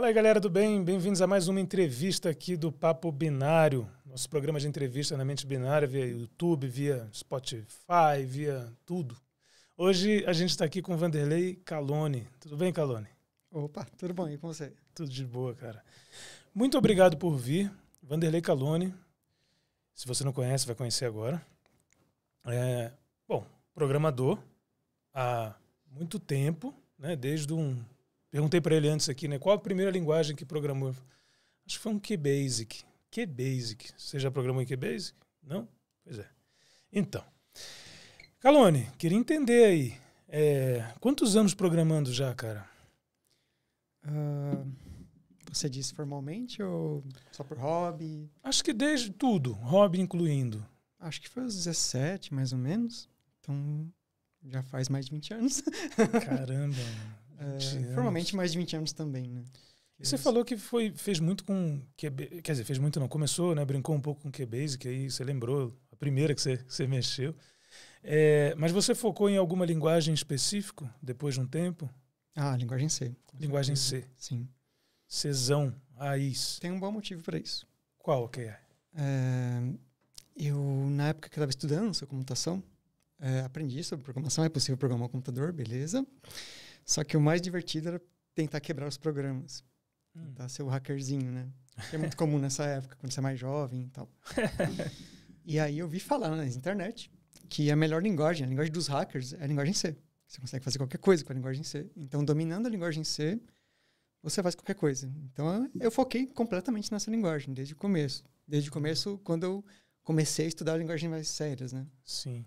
Fala aí, galera do bem, bem-vindos a mais uma entrevista aqui do Papo Binário, nosso programa de entrevista na mente binária via YouTube, via Spotify, via tudo. Hoje a gente está aqui com o Vanderlei Calone. Tudo bem, Calone? Opa, tudo bom? E com você? Tudo de boa, cara. Muito obrigado por vir. Vanderlei Calone, se você não conhece, vai conhecer agora. Programador há muito tempo, né? Perguntei para ele antes aqui, né? Qual a primeira linguagem que programou? Acho que foi um QBasic. QBasic. Você já programou em QBasic? Não? Pois é. Então, Calone, queria entender aí. Quantos anos programando já, cara? Você disse formalmente ou só por hobby? Acho que desde tudo, hobby incluindo. Acho que foi aos 17, mais ou menos. Então, já faz mais de 20 anos. Caramba, formalmente mais de 20 anos também, né? E você falou que fez muito com QBasic, quer dizer, fez muito não, começou, né, brincou um pouco com QBasic, aí você lembrou a primeira que você mexeu. Mas você focou em alguma linguagem específica depois de um tempo? Linguagem C. Linguagem C. Sim. Czão, raiz. Tem um bom motivo para isso. Qual que é? Eu, na época que eu estava estudando sobre computação, aprendi sobre programação. É possível programar um computador, beleza. Só que o mais divertido era tentar quebrar os programas. Tentar ser o hackerzinho, né? Que é muito comum nessa época, quando você é mais jovem e tal. E aí eu vi falar na internet que a melhor linguagem, a linguagem dos hackers, é a linguagem C. Você consegue fazer qualquer coisa com a linguagem C. Então, dominando a linguagem C, você faz qualquer coisa. Então, eu foquei completamente nessa linguagem, desde o começo. Desde o começo, quando eu comecei a estudar linguagens mais sérias, né? Sim.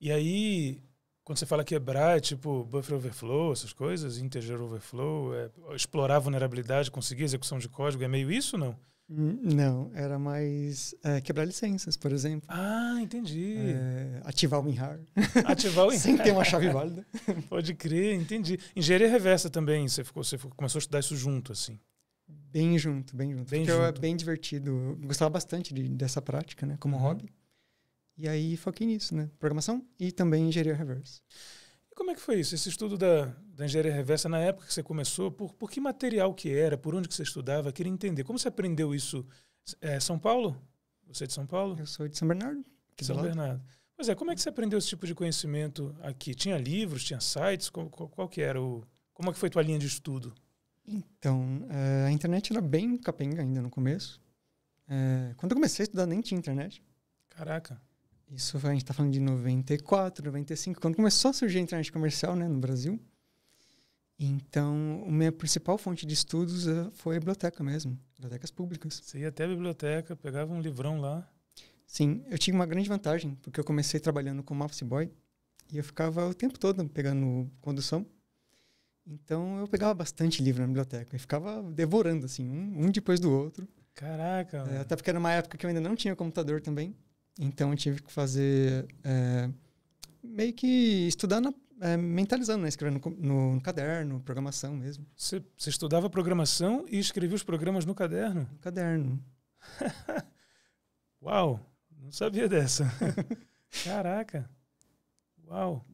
E aí, quando você fala quebrar, é tipo buffer overflow, essas coisas, integer overflow, explorar a vulnerabilidade, conseguir execução de código, é meio isso ou não? Não, era mais quebrar licenças, por exemplo. Entendi. Ativar o WinRAR. Ativar o WinRAR. Sem ter uma chave válida. Pode crer, entendi. Engenharia reversa também, você começou a estudar isso junto, assim? Bem junto. Porque é bem divertido. Eu gostava bastante dessa prática, né, como hobby. E aí foquei nisso, né? Programação e também engenharia reversa. E como é que foi isso? Esse estudo da engenharia reversa, na época que você começou, por que material que era? Por onde que você estudava? Queria entender. Como você aprendeu isso? São Paulo? Você é de São Paulo? Eu sou de São Bernardo. São Bernardo. Pois como é que você aprendeu esse tipo de conhecimento aqui? Tinha livros, tinha sites? Qual que era como é que foi tua linha de estudo? Então, a internet era bem capenga ainda no começo. Quando eu comecei a estudar, nem tinha internet. Caraca. Isso a gente está falando de 94, 95, quando começou a surgir a internet comercial, né, no Brasil. Então, a minha principal fonte de estudos foi a biblioteca mesmo, bibliotecas públicas. Você ia até a biblioteca, pegava um livrão lá? Sim, eu tive uma grande vantagem, porque eu comecei trabalhando como office boy e eu ficava o tempo todo pegando condução. Então, eu pegava bastante livro na biblioteca e ficava devorando, assim, um depois do outro. Caraca! Até porque era uma época que eu ainda não tinha computador também. Então, eu tive que fazer meio que estudar, mentalizando, né? Escrevendo no caderno, programação mesmo. Você estudava programação e escrevia os programas no caderno? No caderno. Uau! Não sabia dessa. Caraca! Uau!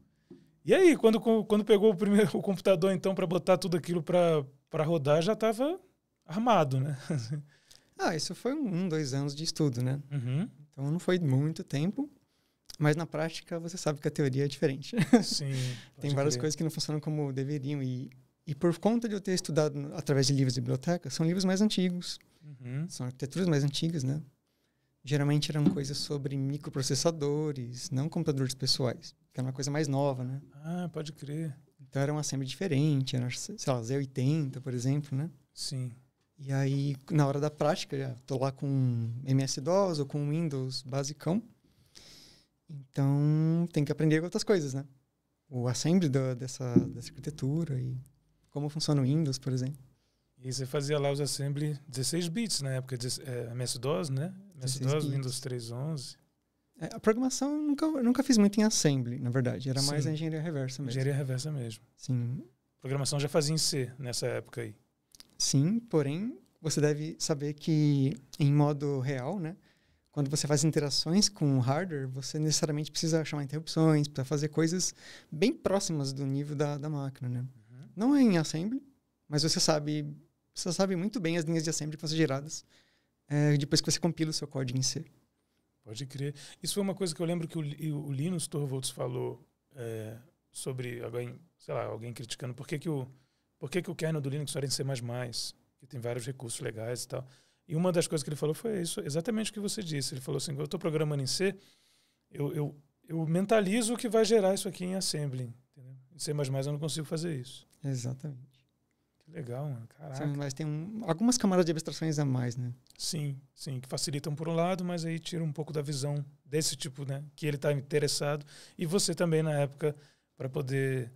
E aí, quando pegou o computador, então, para botar tudo aquilo para rodar, já estava armado, né? Isso foi 2 anos de estudo, né? Uhum. Então, não foi muito tempo, mas na prática você sabe que a teoria é diferente. Sim. Tem várias coisas que não funcionam como deveriam. E por conta de eu ter estudado através de livros de biblioteca, são livros mais antigos. São arquiteturas mais antigas, né? Geralmente eram coisas sobre microprocessadores, não computadores pessoais, que era uma coisa mais nova, né? Pode crer. Então era uma assembly diferente, era, sei lá, Z80, por exemplo, né? Sim. E aí, na hora da prática, já tô lá com MS-DOS ou com Windows basicão. Então, tem que aprender outras coisas, né? O assembly dessa arquitetura e como funciona o Windows, por exemplo. E você fazia lá os assembly 16 bits na época, MS-DOS, né? MS-DOS, Windows 3.11. A programação eu nunca fiz muito em assembly, na verdade. Era mais a engenharia reversa mesmo. Engenharia reversa mesmo. Sim. Programação já fazia em C nessa época aí. Sim, porém, você deve saber que em modo real, né? Quando você faz interações com o hardware, você necessariamente precisa chamar interrupções, para fazer coisas bem próximas do nível da máquina, né? Não é em assembly, mas você sabe você sabe muito bem as linhas de assembly que vão ser geradas depois que você compila o seu código em C. Pode crer. Isso foi uma coisa que eu lembro que o Linus Torvalds falou sobre alguém criticando por que o kernel do Linux era em C++, que tem vários recursos legais e tal. E uma das coisas que ele falou foi isso, exatamente o que você disse. Ele falou assim, eu estou programando em C, eu mentalizo o que vai gerar isso aqui em assembly. Entendeu? Em C++ eu não consigo fazer isso. Exatamente. Que legal, mano. Caraca. Mas tem algumas camadas de abstrações a mais, né? Sim, que facilitam por um lado, mas aí tira um pouco da visão desse tipo, né? Que ele está interessado. E você também, na época, para poder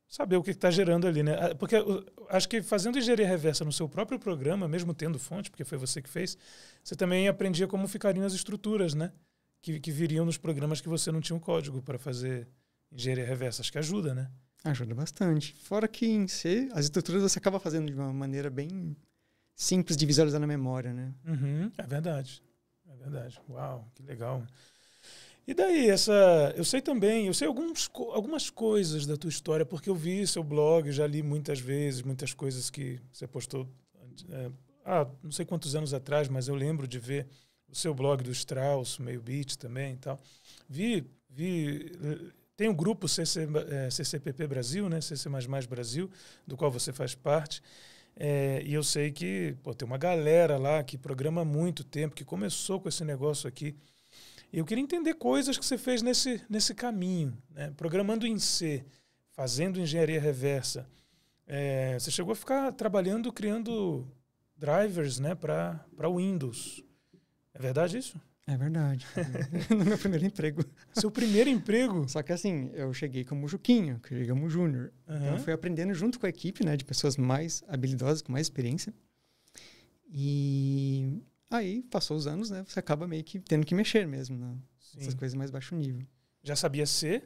saber o que está gerando ali, né? Porque acho que fazendo engenharia reversa no seu próprio programa, mesmo tendo fonte, porque foi você que fez, você também aprendia como ficariam as estruturas, né? Que viriam nos programas que você não tinha um código para fazer engenharia reversa. Acho que ajuda, né? Ajuda bastante. Fora que em C, as estruturas você acaba fazendo de uma maneira bem simples de visualizar na memória, né? Uhum, é verdade. Uau, que legal. E daí, eu sei algumas coisas da tua história, porque eu vi seu blog, já li muitas vezes, muitas coisas que você postou não sei quantos anos atrás, mas eu lembro de ver o seu blog do Strauss, meio beat também e tal. Tem um grupo CCPP Brasil, né? CC++ Brasil, do qual você faz parte. E eu sei que tem uma galera lá que programa há muito tempo, que começou com esse negócio aqui. E eu queria entender coisas que você fez nesse caminho, né? Programando em C, fazendo engenharia reversa. Você chegou a ficar trabalhando, criando drivers, né, para Windows. É verdade isso? É verdade. No meu primeiro emprego. Seu primeiro emprego? Só que assim, eu cheguei como Juquinha, que chegamos como júnior. Então eu fui aprendendo junto com a equipe, né, de pessoas mais habilidosas, com mais experiência. E aí, passou os anos, né, você acaba meio que tendo que mexer mesmo nessas coisas mais baixo nível. Já sabia C,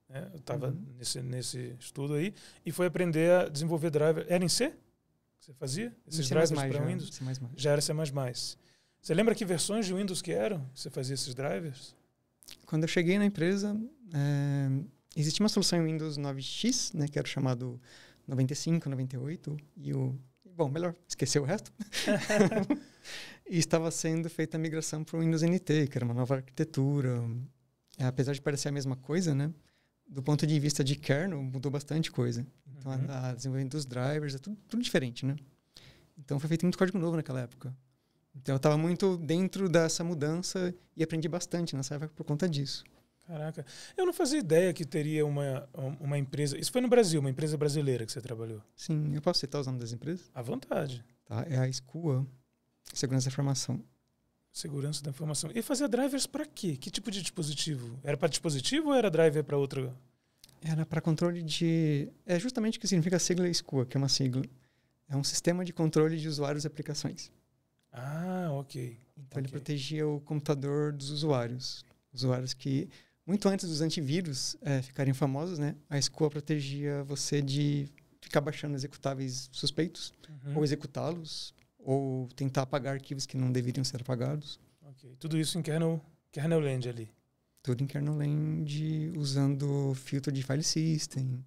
né? Eu estava nesse estudo aí, e foi aprender a desenvolver driver. Era em C que você fazia? Esses drivers para Windows? C++. Já era C++. Você lembra que versões de Windows que eram que você fazia esses drivers? Quando eu cheguei na empresa, existia uma solução em Windows 9X, né, que era o chamado 95, 98, melhor esquecer o resto. E estava sendo feita a migração para o Windows NT, que era uma nova arquitetura. Apesar de parecer a mesma coisa, né, do ponto de vista de kernel, mudou bastante coisa. Então, a desenvolvimento dos drivers, é tudo diferente, né? Então, foi feito muito código novo naquela época. Então, eu estava muito dentro dessa mudança e aprendi bastante nessa época por conta disso. Caraca. Eu não fazia ideia que teria uma empresa... Isso foi no Brasil, uma empresa brasileira que você trabalhou. Sim. Eu posso citar os nomes das empresas? À vontade. Tá, é a SCUA, Segurança da Informação. Segurança da Informação. E fazia drivers para quê? Que tipo de dispositivo? Era para dispositivo ou era driver para outra? Era para controle de... É justamente o que significa a sigla SCUA, que é uma sigla. É um sistema de controle de usuários e aplicações. Ah, ok. Então, ele protegia o computador dos usuários. Usuários que, muito antes dos antivírus ficarem famosos, né? A SCUA protegia você de ficar baixando executáveis suspeitos, ou executá-los, ou tentar apagar arquivos que não deveriam ser apagados. Ok. Tudo isso em kernel-land ali. Tudo em kernel-land, usando filtro de file system.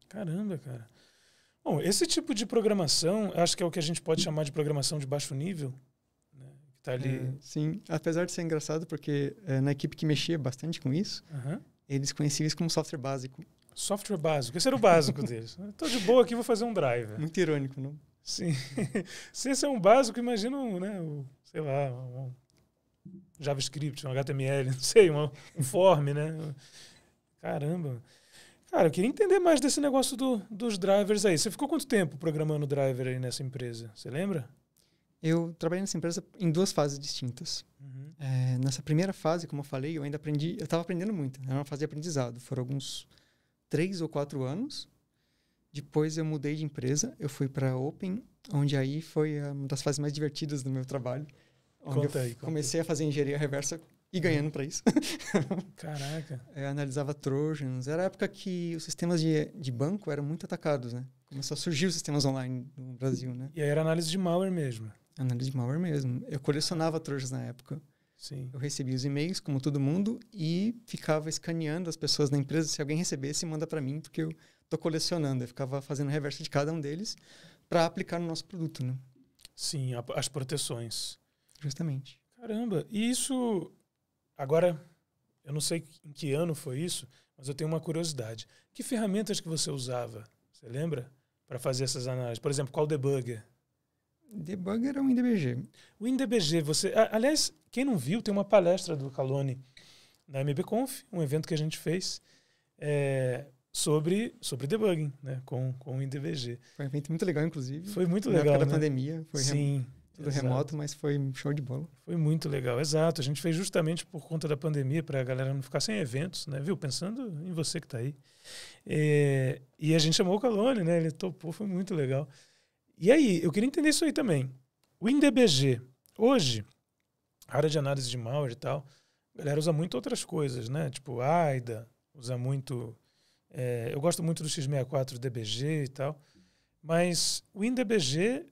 Caramba, cara. Bom, esse tipo de programação, acho que é o que a gente pode chamar de programação de baixo nível, né? Que tá ali... sim, apesar de ser engraçado, porque na equipe que mexia bastante com isso, eles conheciam isso como software básico. Software básico. Esse era o básico deles. Estou de boa aqui, vou fazer um driver. Muito irônico, não? Sim. Se esse é um básico, imagina um JavaScript, um HTML, não sei, um form, né? Caramba. Cara, eu queria entender mais desse negócio dos drivers aí. Você ficou quanto tempo programando driver aí nessa empresa? Você lembra? Eu trabalhei nessa empresa em 2 fases distintas. Nessa primeira fase, como eu falei, eu estava aprendendo muito. Era uma fase de aprendizado. Foram alguns 3 ou 4 anos. Depois eu mudei de empresa. Eu fui para a Open, onde aí foi uma das fases mais divertidas do meu trabalho. Onde comecei a fazer engenharia reversa e ganhando para isso. Caraca. Analisava Trojans. Era a época que os sistemas de banco eram muito atacados, né? Começou a surgir os sistemas online no Brasil, né? E aí era análise de malware mesmo. Análise de malware mesmo. Eu colecionava Trojans na época. Sim. Eu recebia os e-mails, como todo mundo, e ficava escaneando as pessoas na empresa. Se alguém recebesse, manda para mim, porque eu estou colecionando. Eu ficava fazendo reverso de cada um deles para aplicar no nosso produto, né? Sim, as proteções. Justamente. Caramba, e isso... Agora, eu não sei em que ano foi isso, mas eu tenho uma curiosidade. Que ferramentas que você usava? Você lembra? Para fazer essas análises. Por exemplo, qual debugger? Debugger é um INDBG. O INDBG, você... Aliás, quem não viu, tem uma palestra do Calone na MBConf, um evento que a gente fez sobre debugging, né? Com o INDBG. Foi um evento muito legal, inclusive. Foi muito na legal, época da né? pandemia. Foi Sim. tudo remoto, mas foi show de bola. Foi muito legal, exato. A gente fez justamente por conta da pandemia, para a galera não ficar sem eventos, né? Viu? Pensando em você que está aí. E a gente chamou o Calone, né? Ele topou, foi muito legal. E aí, eu queria entender isso aí também. O INDBG, hoje, a área de análise de malware e tal, a galera usa muito outras coisas, né? Tipo AIDA, usa muito... eu gosto muito do X64 DBG e tal. Mas o INDBG,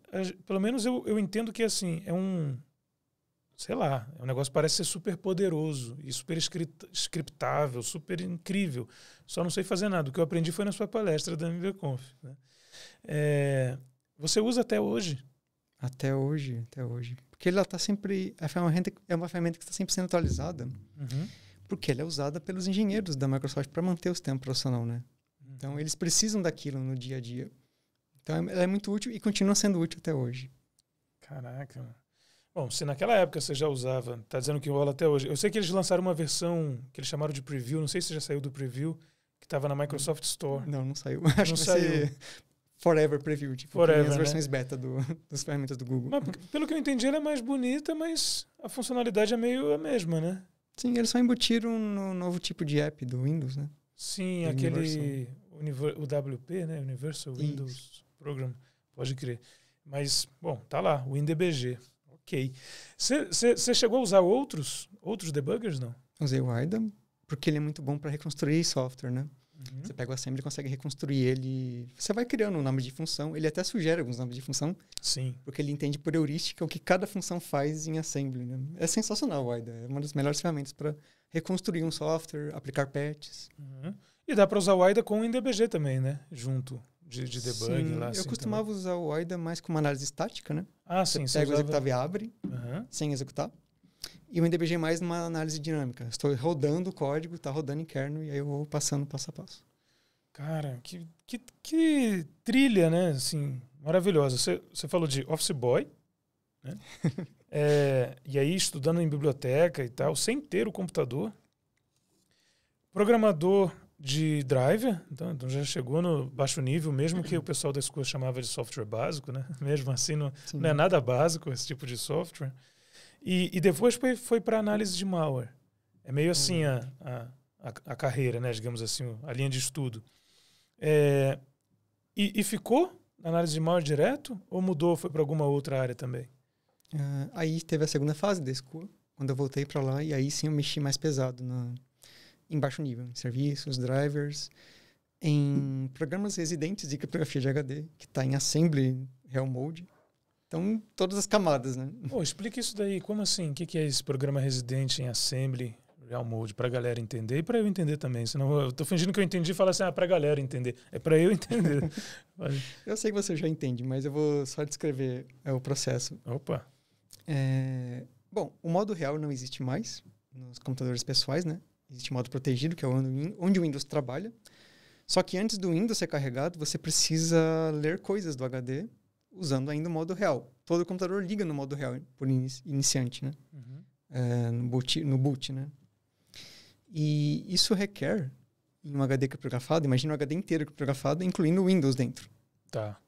pelo menos eu entendo que assim, é um... Sei lá, é um negócio que parece ser super poderoso e super scriptável, super incrível. Só não sei fazer nada. O que eu aprendi foi na sua palestra da MBConf, né? Você usa até hoje? Até hoje. Porque ela está sempre... É uma ferramenta que está sempre sendo atualizada. Uhum. Porque ela é usada pelos engenheiros da Microsoft para manter o sistema profissional, né? Então, eles precisam daquilo no dia a dia. Então, ela é muito útil e continua sendo útil até hoje. Caraca. Bom, se naquela época você já usava, tá dizendo que rola até hoje. Eu sei que eles lançaram uma versão que eles chamaram de preview, não sei se já saiu do preview, que estava na Microsoft Store. Não saiu. Acho que vai ser Forever Preview, tipo, Forever, as versões beta das ferramentas do Google. Mas, pelo que eu entendi, ela é mais bonita, mas a funcionalidade é meio a mesma, né? Sim, eles só embutiram no novo tipo de app do Windows, né? Sim, aquele UWP, né? Universal Windows Program, pode crer. Mas, bom, tá lá, o INDBG. Ok. Você chegou a usar outros debuggers, não? Usei o AIDA, porque ele é muito bom para reconstruir software, né? Uhum. Você pega o assembly e consegue reconstruir ele. Você vai criando um nome de função. Ele até sugere alguns nomes de função. Sim. Porque ele entende por heurística o que cada função faz em assembly, né? É sensacional o AIDA. É uma das melhores ferramentas para reconstruir um software, aplicar patches. Uhum. E dá para usar o AIDA com o INDBG também, né? Junto de debug. Sim, lá. Eu assim, costumava também. usar o AIDA mais como análise estática, né? Ah, sim. Você pega o executável e abre, Uhum. sem executar. E o INDBG mais numa análise dinâmica. Estou rodando o código, está rodando em kernel, e aí eu vou passando passo a passo. Cara, que trilha, né? Assim, maravilhosa. Você falou de Office Boy, né? E aí estudando em biblioteca e tal, sem ter o computador. Programador de driver, então já chegou no baixo nível, mesmo que o pessoal da escola chamava de software básico, né? Mesmo assim, não é nada básico esse tipo de software. E depois foi para análise de malware. É meio assim a carreira, né? Digamos assim, a linha de estudo. E ficou na análise de malware direto ou mudou, foi para alguma outra área também? Aí teve a segunda fase da school, quando eu voltei para lá, e aí sim eu mexi mais pesado em baixo nível, em serviços, drivers, em programas residentes de criptografia de HD, que está em assembly, real mode. Então, todas as camadas, né? Explica isso daí. Como assim? O que é esse programa residente em assembly, real mode, para a galera entender e para eu entender também. Senão eu tô fingindo que eu entendi e falo assim, para a galera entender. É para eu entender. Eu sei que você já entende, mas eu vou só descrever o processo. Opa! Bom, o modo real não existe mais nos computadores pessoais, né? Existe modo protegido, que é onde o Windows trabalha. Só que antes do Windows ser carregado, você precisa ler coisas do HD usando ainda o modo real. Todo computador liga no modo real, por iniciante, né? Uhum. No boot, né? E isso requer, em um HD criptografado, imagina um HD inteiro criptografado, incluindo o Windows dentro. Tá.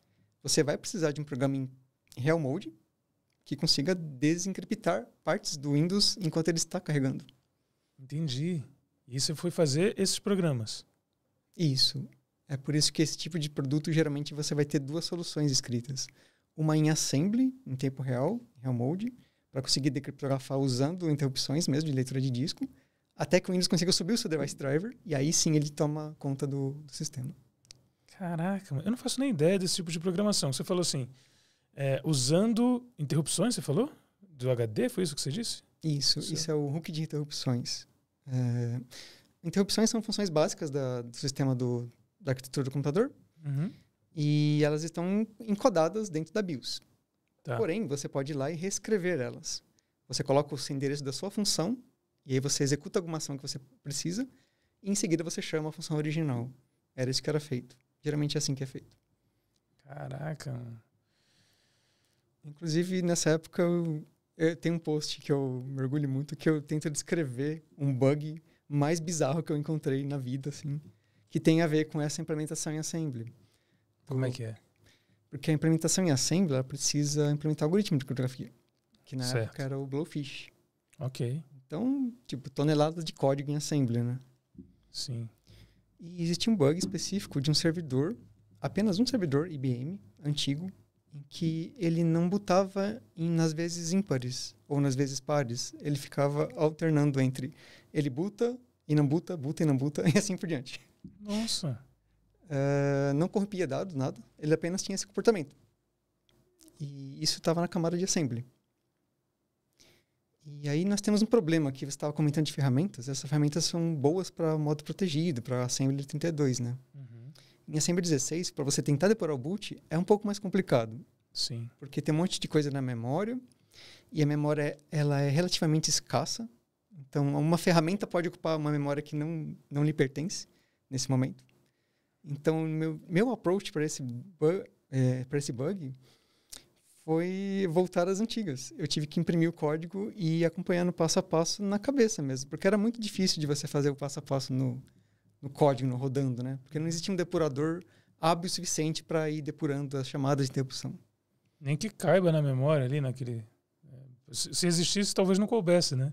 Você vai precisar de um programa em real mode que consiga desencriptar partes do Windows enquanto ele está carregando. Entendi. E você foi fazer esses programas? Isso. É por isso que esse tipo de produto, geralmente, você vai ter duas soluções escritas. Uma em assembly, em tempo real, real mode, para conseguir decriptografar usando interrupções mesmo de leitura de disco, até que o Windows consiga subir o seu device driver, e aí sim ele toma conta do sistema. Caraca, eu não faço nem ideia desse tipo de programação. Você falou assim, usando interrupções, você falou? Do HD, foi isso que você disse? Isso é o hook de interrupções. Interrupções são funções básicas do sistema da arquitetura do computador. Uhum. E elas estão encodadas dentro da BIOS. Tá. Porém, você pode ir lá e reescrever elas. Você coloca o endereço da sua função, e aí você executa alguma ação que você precisa, e em seguida você chama a função original. Era isso que era feito. Geralmente é assim que é feito. Caraca, mano. Inclusive, nessa época, eu tenho um post que eu mergulho muito, que eu tento descrever um bug mais bizarro que eu encontrei na vida, assim, que tem a ver com essa implementação em Assembly. Como é que é? Porque a implementação em Assembly, ela precisa implementar algoritmo de criptografia, que na Certo. época era o Blowfish. Ok, Então, tipo, toneladas de código em Assembly, né? sim. E existia um bug específico de um servidor, apenas um servidor IBM, antigo, em que ele não bootava nas vezes ímpares ou nas vezes pares. Ele ficava alternando entre ele boota e não boota, boota e não boota, e assim por diante. Nossa. Não corrompia dados, nada. Ele apenas tinha esse comportamento. E isso estava na camada de Assembly. E aí nós temos um problema que você estava comentando de ferramentas. Essas ferramentas são boas para modo protegido, para Assembly 32, né? Uhum. Em Assembly 16, para você tentar depurar o boot, é um pouco mais complicado. Sim. Porque tem um monte de coisa na memória, e a memória ela é relativamente escassa. Então, uma ferramenta pode ocupar uma memória que não lhe pertence nesse momento. Então, meu approach para esse bug foi voltar às antigas. Eu tive que imprimir o código e ir acompanhando passo a passo na cabeça mesmo, porque era muito difícil de você fazer o passo a passo no código, rodando, né? Porque não existia um depurador hábil o suficiente para ir depurando as chamadas de interrupção. Nem que caiba na memória ali, naquele... Se existisse, talvez não coubesse, né?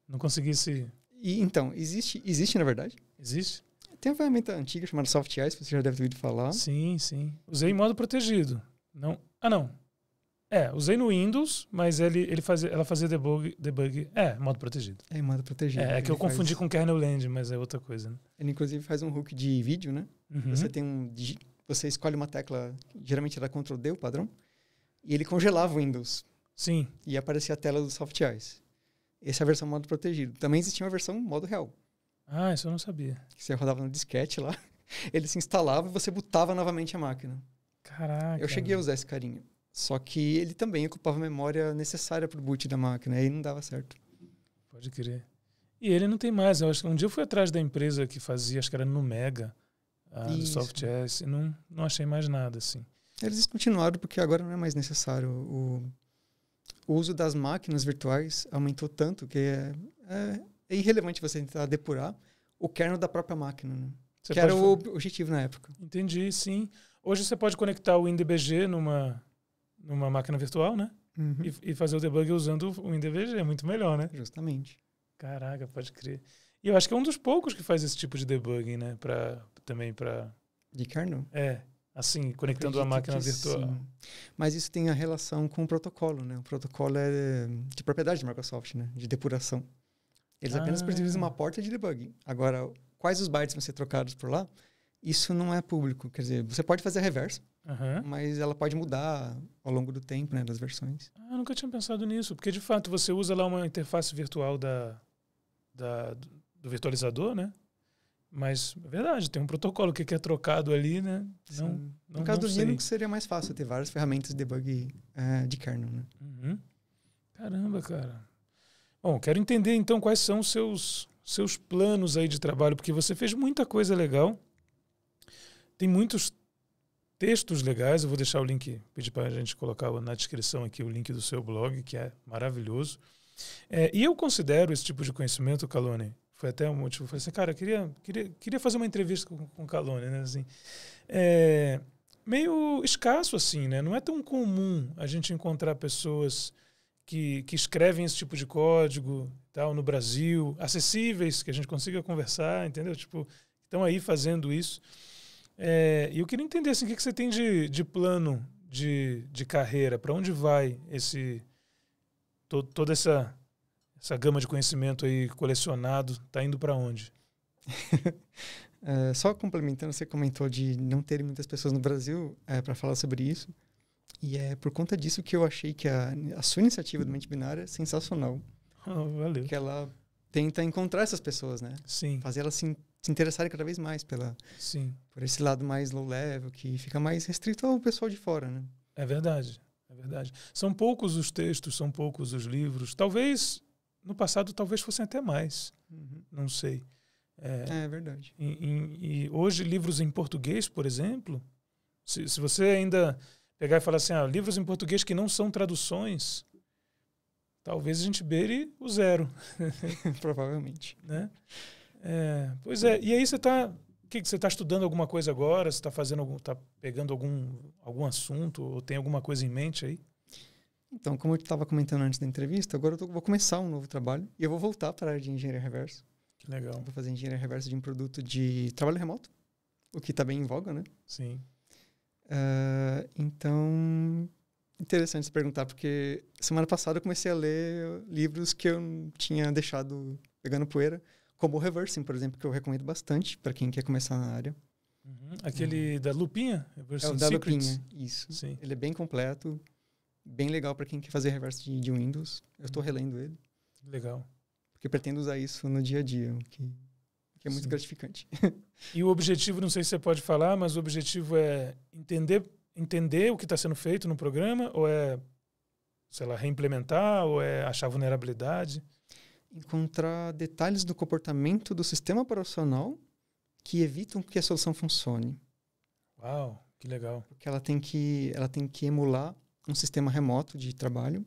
Não conseguisse... E, então, existe na verdade. Existe? Tem uma ferramenta antiga chamada SoftEyes, você já deve ter ouvido falar. Sim, sim. Usei em modo protegido. Não. Ah, não. Usei no Windows, mas ela fazia debug. Modo protegido. É em modo protegido. É que eu confundi com kernel land, mas é outra coisa, né? Ele, inclusive, faz um hook de vídeo, né? Uhum. Você escolhe uma tecla, geralmente era Ctrl D, o padrão, e ele congelava o Windows. Sim. E aparecia a tela do SoftEyes. Essa é a versão modo protegido. Também existia uma versão modo real. Ah, isso eu não sabia. Que você rodava no disquete lá, ele se instalava e você bootava novamente a máquina. Caraca. Eu cheguei a usar esse carinha. Só que ele também ocupava a memória necessária para o boot da máquina. Aí não dava certo. Pode crer. E ele não tem mais. Eu acho que um dia eu fui atrás da empresa que fazia, acho que era no Mega, do SoftEyes, e não achei mais nada, assim. Eles descontinuaram porque agora não é mais necessário. O uso das máquinas virtuais aumentou tanto que é irrelevante você tentar depurar o kernel da própria máquina, né? Que era o objetivo na época. Entendi, sim. Hoje você pode conectar o WinDBG numa máquina virtual, né? Uhum. E fazer o debug usando o WinDBG. É muito melhor, né? Justamente. Caraca, pode crer. E eu acho que é um dos poucos que faz esse tipo de debugging, né? Também para... De kernel? Assim, conectando a máquina virtual. Sim. Mas isso tem a relação com o protocolo, né? O protocolo é de propriedade da Microsoft, né? De depuração. Eles apenas precisam uma porta de debug. Agora, quais os bytes vão ser trocados por lá, isso não é público. Quer dizer, você pode fazer a reversa, mas ela pode mudar ao longo do tempo, né? Das versões. Eu nunca tinha pensado nisso. Porque, de fato, você usa lá uma interface virtual do virtualizador, né? Mas, é verdade, tem um protocolo que é trocado ali, né? No caso do Linux, seria mais fácil ter várias ferramentas de debug de kernel, né? Uhum. Caramba, cara. Bom, quero entender, então, quais são os seus planos aí de trabalho, porque você fez muita coisa legal. Tem muitos textos legais. Eu vou deixar o link, pedir para a gente colocar na descrição aqui o link do seu blog, que é maravilhoso. E eu considero esse tipo de conhecimento, Calone, foi até um motivo. Eu falei assim, cara, queria fazer uma entrevista com o Calone, né? Assim, meio escasso, assim, né? Não é tão comum a gente encontrar pessoas que escrevem esse tipo de código, tal, no Brasil, acessíveis, que a gente consiga conversar, entendeu? Tipo, estão aí fazendo isso. E eu queria entender, assim, o que você tem de plano de carreira, para onde vai toda essa gama de conhecimento aí colecionado, está indo para onde? Só complementando, você comentou de não ter muitas pessoas no Brasil para falar sobre isso. E é por conta disso que eu achei que a sua iniciativa do Mente Binária é sensacional. Valeu. Que ela tenta encontrar essas pessoas, né? Sim. Fazer elas se se interessarem cada vez mais por esse lado mais low level, que fica mais restrito ao pessoal de fora, né? É verdade, é verdade. São poucos os textos, são poucos os livros. Talvez, no passado, talvez fossem até mais. Não sei. É verdade. E hoje, livros em português, por exemplo, se você ainda pegar e falar assim, livros em português que não são traduções, talvez a gente beire o zero. Provavelmente. Né? Pois é. E aí você está... Você está estudando alguma coisa agora? Você está pegando algum assunto? Ou tem alguma coisa em mente aí? Então, como eu estava comentando antes da entrevista, agora vou começar um novo trabalho e eu vou voltar para a área de engenharia reversa. Que legal. Vou fazer engenharia reversa de um produto de trabalho remoto, o que está bem em voga, né? Sim. Então, interessante se perguntar, porque semana passada eu comecei a ler livros que eu tinha deixado pegando poeira, como o Reversing, por exemplo, que eu recomendo bastante para quem quer começar na área. Aquele da Lupinha? É o da Lupinha, isso. Sim. Ele é bem completo, bem legal para quem quer fazer reverso de Windows. Eu estou relendo ele. Legal. Porque pretendo usar isso no dia a dia, o que é muito gratificante. E o objetivo, não sei se você pode falar, mas o objetivo é entender o que está sendo feito no programa, ou é, sei lá, reimplementar, ou é achar vulnerabilidade? Encontrar detalhes do comportamento do sistema operacional que evitam que a solução funcione. Uau, que legal. Porque ela tem que emular um sistema remoto de trabalho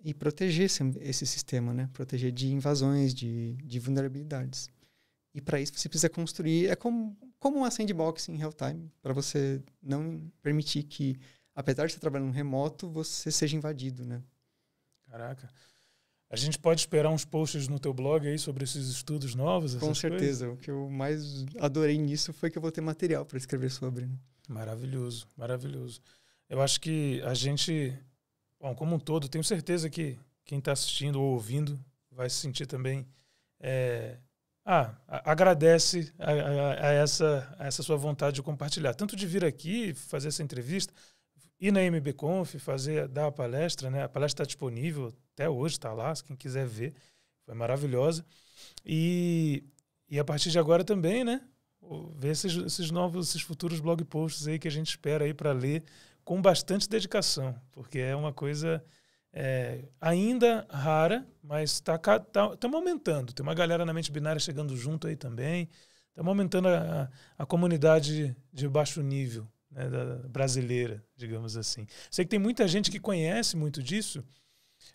e proteger esse sistema, né? Proteger de invasões, de vulnerabilidades. E para isso você precisa construir... É como uma sandbox em real time, para você não permitir que, apesar de você trabalhar no remoto, você seja invadido, né? Caraca. A gente pode esperar uns posts no teu blog aí sobre esses estudos novos? Com certeza. O que eu mais adorei nisso foi que eu vou ter material para escrever sobre. Né? Maravilhoso, maravilhoso. Eu acho que a gente, como um todo, tenho certeza que quem está assistindo ou ouvindo vai se sentir também... agradece a essa sua vontade de compartilhar. Tanto de vir aqui, fazer essa entrevista, ir na MBConf, dar a palestra, né? A palestra está disponível até hoje, está lá, se quem quiser ver. Foi maravilhosa. E a partir de agora também, né? Ver esses futuros blog posts aí que a gente espera aí para ler com bastante dedicação, porque é uma coisa ainda rara, mas estamos aumentando. Tem uma galera na mente binária chegando junto aí também. Estamos aumentando a comunidade de baixo nível, né, brasileira, digamos assim. Sei que tem muita gente que conhece muito disso,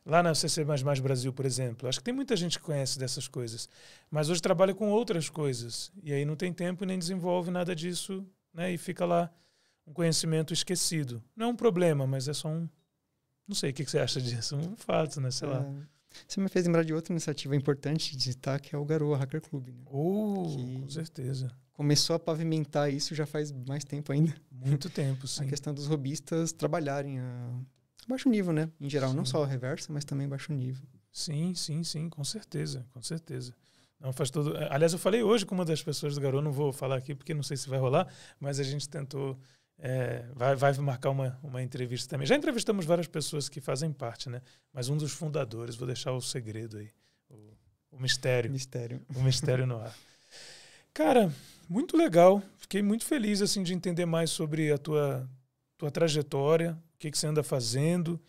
lá na CC++ Brasil, por exemplo. Acho que tem muita gente que conhece dessas coisas, mas hoje trabalha com outras coisas, e aí não tem tempo e nem desenvolve nada disso, né, e fica lá um conhecimento esquecido. Não é um problema, mas é só não sei, o que você acha disso? Um fato, né, sei lá. Você me fez lembrar de outra iniciativa importante de citar, que é o Garoa Hacker Club. Né? Com certeza. Começou a pavimentar isso já faz mais tempo ainda. Muito tempo, sim. A questão dos robistas trabalharem a baixo nível, né? Em geral, não só a reversa, mas também baixo nível. Sim, com certeza, com certeza. Não, faz todo... Aliás, eu falei hoje com uma das pessoas do Garoa, não vou falar aqui porque não sei se vai rolar, mas a gente tentou... vai marcar uma entrevista também. Já entrevistamos várias pessoas que fazem parte, né? Mas um dos fundadores, vou deixar o segredo aí, o mistério. O mistério no ar. Cara, muito legal. Fiquei muito feliz assim, de entender mais sobre a tua trajetória, o que você anda fazendo,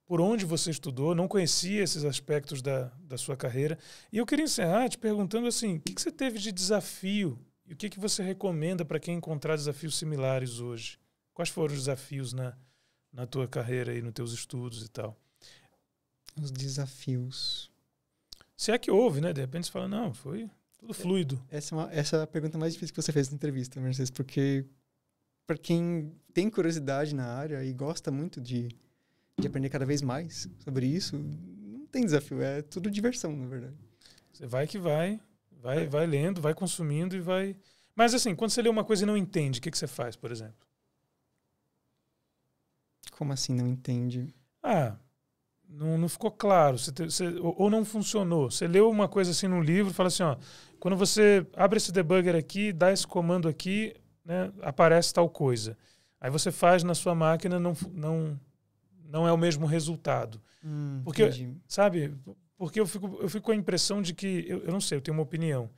por onde você estudou. Não conhecia esses aspectos da sua carreira. E eu queria encerrar te perguntando assim, o que você teve de desafio e o que você recomenda para quem encontrar desafios similares hoje? Quais foram os desafios na tua carreira e nos teus estudos e tal? Os desafios. Se é que houve, né? De repente você fala, não, foi tudo fluido. Essa é a pergunta mais difícil que você fez na entrevista, Mercedes, porque para quem tem curiosidade na área e gosta muito de aprender cada vez mais sobre isso, não tem desafio, é tudo diversão, na verdade. Você vai que vai lendo, vai consumindo e vai... Mas assim, quando você lê uma coisa e não entende, o que você faz, por exemplo? Como assim não entende? Não ficou claro, ou não funcionou. Você leu uma coisa assim num livro e fala assim, quando você abre esse debugger aqui, dá esse comando aqui, né, aparece tal coisa. Aí você faz na sua máquina, não é o mesmo resultado. Porque, entendi. sabe, porque eu fico com a impressão de que, eu não sei, eu tenho uma opinião,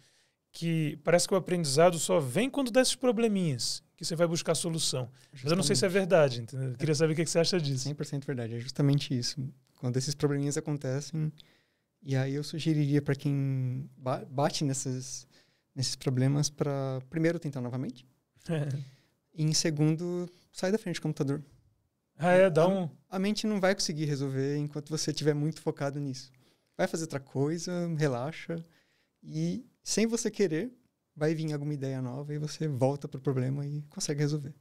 que parece que o aprendizado só vem quando dá esses probleminhas, que você vai buscar solução. Justamente. Mas eu não sei se é verdade, entendeu? Eu queria saber o que você acha disso. 100% verdade, é justamente isso. Quando esses probleminhas acontecem, e aí eu sugeriria para quem bate nesses problemas para, primeiro, tentar novamente. E, em segundo, sair da frente do computador. A mente não vai conseguir resolver enquanto você estiver muito focado nisso. Vai fazer outra coisa, relaxa, e sem você querer, vai vir alguma ideia nova e você volta para o problema e consegue resolver.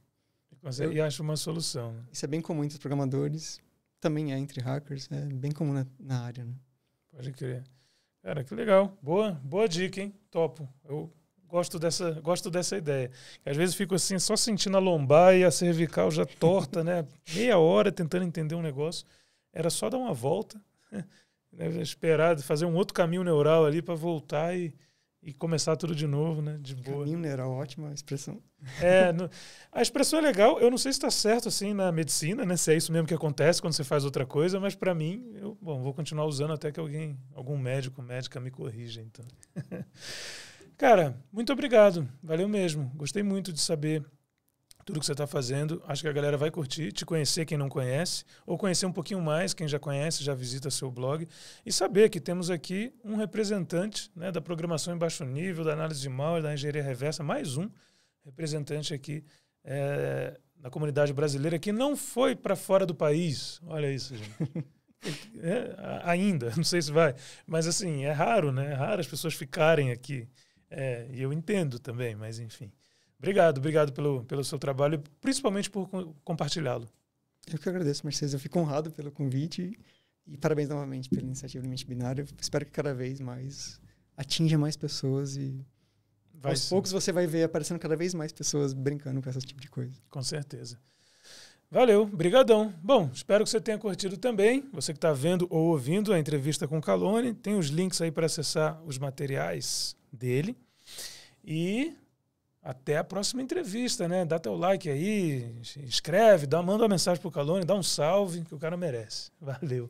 E acha uma solução. Isso é bem comum entre os programadores, também é entre hackers, é bem comum na área, né? Pode crer. Cara, que legal. Boa dica, hein? Topo. Eu gosto dessa ideia. Às vezes fico assim, só sentindo a lombar e a cervical já torta, né? Meia hora tentando entender um negócio. Era só dar uma volta, esperar, fazer um outro caminho neural ali para voltar e começar tudo de novo, né? De boa. Caminho neural, ótima expressão. A expressão é legal. Eu não sei se está certo assim na medicina, né? Se é isso mesmo que acontece quando você faz outra coisa, mas para mim, vou continuar usando até que algum médico, médica me corrija, então. Cara, muito obrigado. Valeu mesmo. Gostei muito de saber tudo que você está fazendo. Acho que a galera vai curtir, te conhecer quem não conhece, ou conhecer um pouquinho mais, quem já conhece, já visita seu blog, e saber que temos aqui um representante, né, da programação em baixo nível, da análise de malware, da engenharia reversa, mais um representante aqui na comunidade brasileira que não foi para fora do país. Olha isso, gente. Ainda, não sei se vai, mas assim, é raro, né? É raro as pessoas ficarem aqui. E eu entendo também, mas enfim. Obrigado pelo seu trabalho, principalmente por compartilhá-lo. Eu que agradeço, Mercedes. Eu fico honrado pelo convite e parabéns novamente pela iniciativa do Mente Binária. Eu espero que cada vez mais atinja mais pessoas e aos poucos você vai ver aparecendo cada vez mais pessoas brincando com esse tipo de coisa. Com certeza. Valeu, brigadão. Bom, espero que você tenha curtido também. Você que está vendo ou ouvindo a entrevista com o Calone, tem os links aí para acessar os materiais dele. E até a próxima entrevista, né? Dá teu like aí, escreve, manda uma mensagem pro Calone, dá um salve, que o cara merece. Valeu.